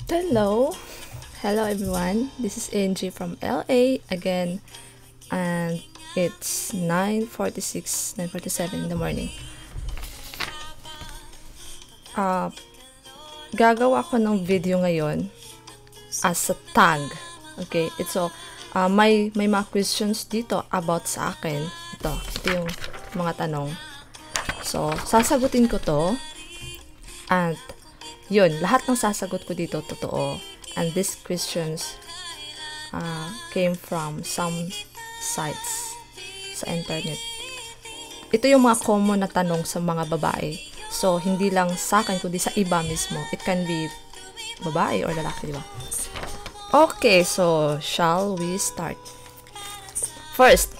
Hello everyone. This is Angie from LA again, and it's 9:47 in the morning. Gagawa ko ng video ngayon as a tag. Okay, may mga questions dito about sa akin. Ito yung mga tanong. So, sasagutin ko to, and yun, lahat ng sasagot ko dito totoo. And these questions came from some sites sa internet. Ito yung mga common na tanong sa mga babae. So, hindi lang sa akin, kundi sa iba mismo. It can be babae or lalaki, di ba? Okay, so, shall we start? First,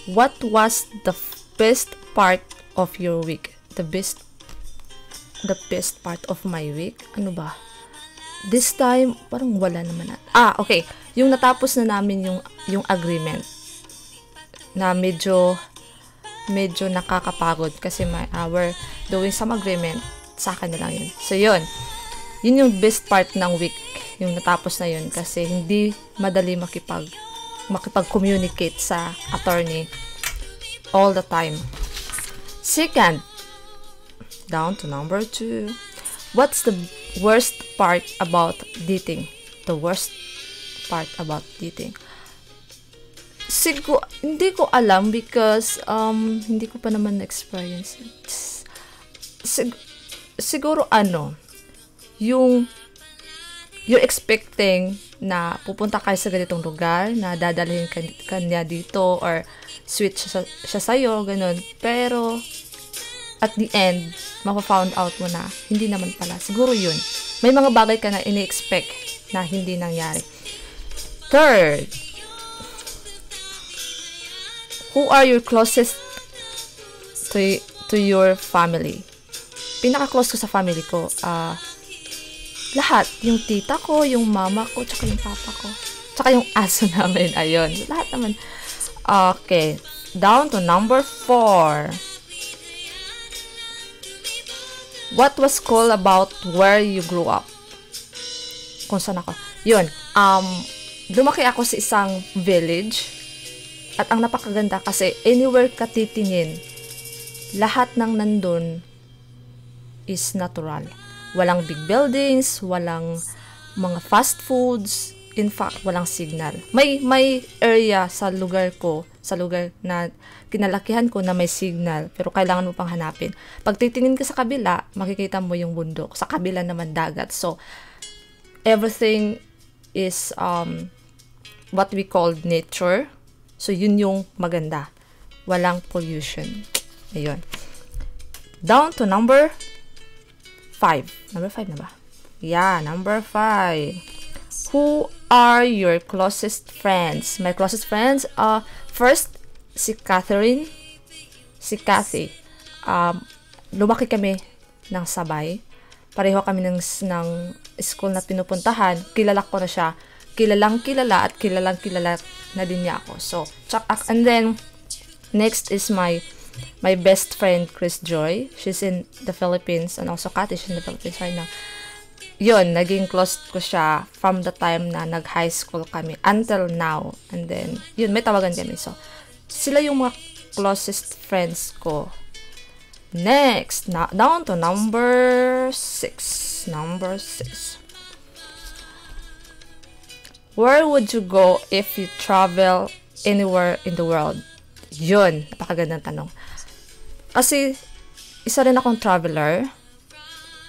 what was the best part of your week? The best part of my week? Ano ba? This time, parang wala naman na. Okay. Yung natapos na namin yung agreement na medyo nakakapagod kasi we're doing some agreement. Sa akin na lang yun. So, yun. Yun yung best part ng week. Yung natapos na yun kasi hindi madali makipag-communicate sa attorney all the time. Second, down to number 2. What's the worst part about dating? The worst part about dating? Hindi ko alam because hindi ko pa naman na-experience. Siguro yung you're expecting na pupunta kayo sa ganitong lugar, na dadalhin kanya dito or sweet siya sa'yo, ganun. Pero at the end, mapa-found out mo na hindi naman pala. Siguro yun. May mga bagay ka na ini-expect na hindi nangyari. Third, who are your closest to your family? Pinaka-close ko sa family ko, lahat. Yung tita ko, yung mama ko, tsaka yung papa ko. Tsaka yung aso namin. Ayun. Lahat naman. Okay. Down to number 4. What was cool about where you grew up? Kung saan ako? Yun. Lumaki ako sa isang village. At ang napakaganda kasi anywhere ka titingin, lahat ng nandun is natural. Walang big buildings, walang mga fast foods. In fact, walang signal. May area sa lugar na kinalakihan ko na may signal, pero kailangan mo pang hanapin. Pag titingin ka sa kabila, makikita mo yung bundok. Sa kabila naman dagat. So, everything is what we call nature. So, yun yung maganda. Walang pollution. Ayun. Down to number 5. Number 5 na ba? Yeah, number 5. Who are your closest friends? My closest friends are first, si Catherine. Si Cathy. Lumaki kami ng sabay. Pareho kami ng school na pinupuntahan. Kilala ko na siya. Kilalang kilala na din niya ako. So, and then, next is my best friend, Chris Joy. She's in the Philippines and also Cathy is in the Philippines right now. Yun, naging close ko siya from the time na nag-high school kami until now. And then, yun, may tawagan kami. So, sila yung mga closest friends ko. Next, down to number 6. Number 6. Where would you go if you travel anywhere in the world? Yun, napakagandang tanong. Kasi, isa rin akong traveler.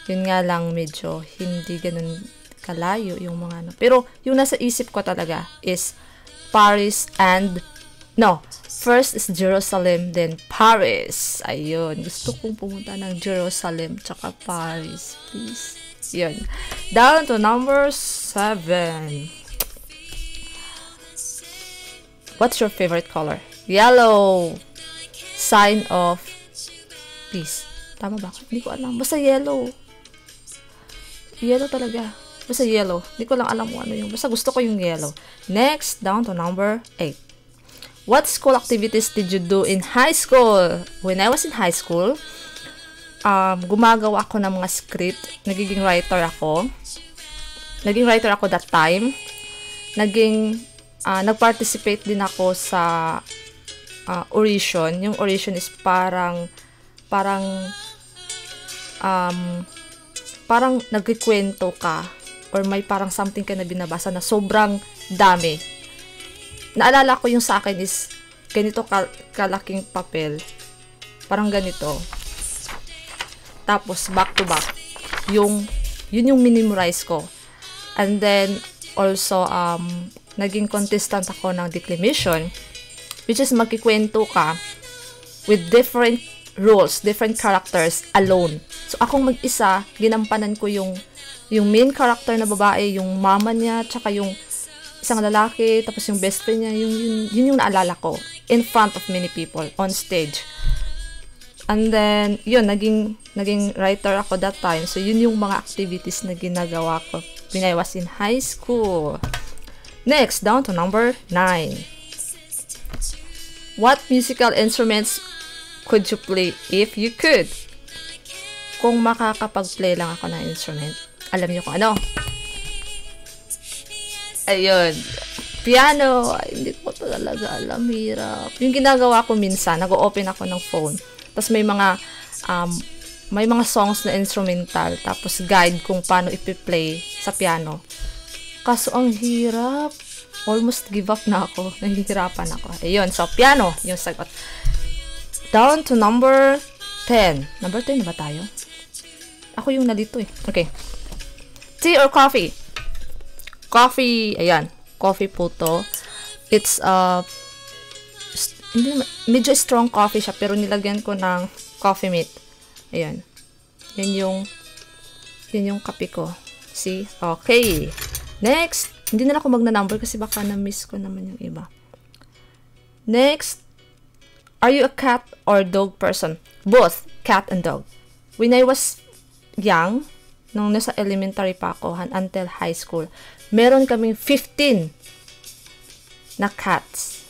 Yun nga lang, medyo hindi ganun kalayo yung mga Pero, yung nasa isip ko talaga is Paris first is Jerusalem, then Paris. Ayun. Gusto kong pumunta ng Jerusalem tsaka Paris. Please. Yun. Down to number 7. What's your favorite color? Yellow. Sign of peace. Tama ba? Hindi ko alam. Basta yellow. Yellow talaga. Basta yellow. Hindi ko lang alam kung ano yung. Basta gusto ko yung yellow. Next, down to number 8. What school activities did you do in high school? When I was in high school, gumagawa ako ng mga script. Nagiging writer ako. naging writer ako that time. Nag-participate din ako sa oration. Yung oration is parang nagkikwento ka or may parang something ka na binabasa na sobrang dami. Naalala ko yung sa akin is ganito kalaking papel. Parang ganito. Tapos back to back. Yun yung minimorize ko. And then also naging contestant ako ng declamation, which is magkikwento ka with different roles, different characters alone. So akong mag-isa, ginampanan ko yung main character na babae, yung mama niya, tsaka yung isang lalaki, tapos yung best friend niya, yun yung naalala ko in front of many people on stage. And then yun, naging writer ako that time. So yun yung mga activities na ginagawa ko when I was in high school. Next, down to number 9. What musical instruments could you play if you could? Kung makakapag-play lang ako ng instrument, alam niyo kung ano? Ayun. Piano. Ay, hindi ko talaga alam. Hirap. Yung ginagawa ko minsan, nag-open ako ng phone. Tapos may mga songs na instrumental. Tapos guide kung paano ipi-play sa piano. Kaso ang hirap. Almost give up na ako. Nahihirapan ako. Ayun. So, piano. Yung sagot. Down to number 10. Number 10 na ba tayo? Ako yung nalito eh. Okay. Tea or coffee? Coffee. Ayan. Coffee po to. It's medyo strong coffee siya. Pero nilagyan ko ng coffee mate. Ayan. Yan yung kape ko. See? Okay. Next, hindi na ako magna-number kasi baka na-miss ko naman yung iba. Next, are you a cat or dog person? Both, cat and dog. When I was young, nung nasa elementary pa ako until high school, meron kaming 15 na cats.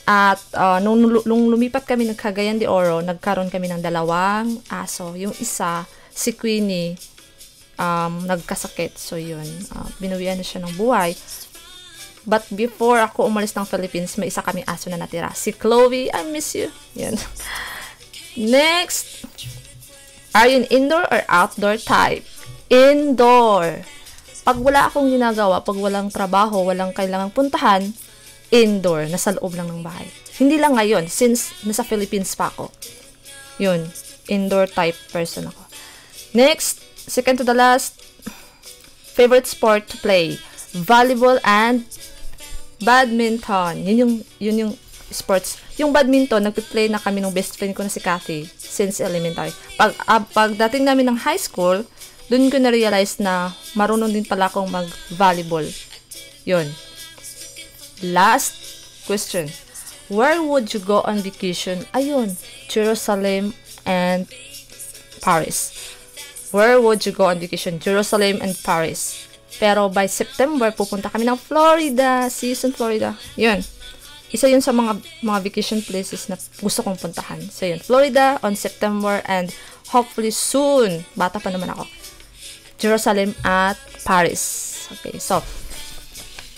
At nung lumipat kami ng Cagayan de Oro, nagkaroon kami ng 2 aso. Yung isa, si Queenie, nagkasakit. So, yun. Binuwian na siya ng buhay. But before ako umalis ng Philippines, may isa kaming aso na natira. Si Chloe, I miss you. Yan. Next. Are you an indoor or outdoor type? Indoor. Pag wala akong ginagawa, pag walang trabaho, walang kailangang puntahan, indoor. Nasa loob lang ng bahay. Hindi lang ngayon, since nasa Philippines pa ako. Yun. Indoor type person ako. Next. Second to the last, favorite sport to play, volleyball and badminton. Yun yung sports. Yung badminton, nagpi-play na kami ng best friend ko na si Kathy since elementary. Pagdating namin ng high school, dun ko na-realize na marunong din pala akong mag-volleyball. Yun. Last question. Where would you go on vacation? Ayun, Jerusalem and Paris. Where would you go on vacation? Jerusalem and Paris. Pero by September, pupunta kami ng Florida. See you in Florida. Yun. Isa yun sa mga vacation places na gusto kong puntahan. So yun, Florida on September and hopefully soon, bata pa naman ako, Jerusalem at Paris. Okay, so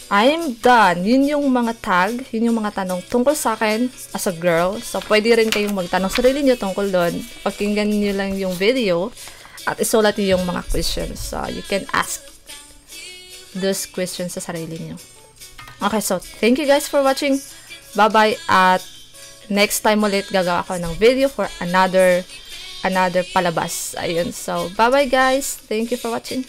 I'm done. Yun yung mga tag, yun yung mga tanong tungkol sa akin as a girl. So pwede rin kayong magtanong sarili nyo tungkol doon. Pakinggan nyo lang yung video at isulat yung mga questions. So, you can ask those questions sa sarili niyo. Okay, so, thank you guys for watching. Bye-bye. At next time ulit, gagawa ako ng video for another palabas. Ayun. So, bye-bye guys. Thank you for watching.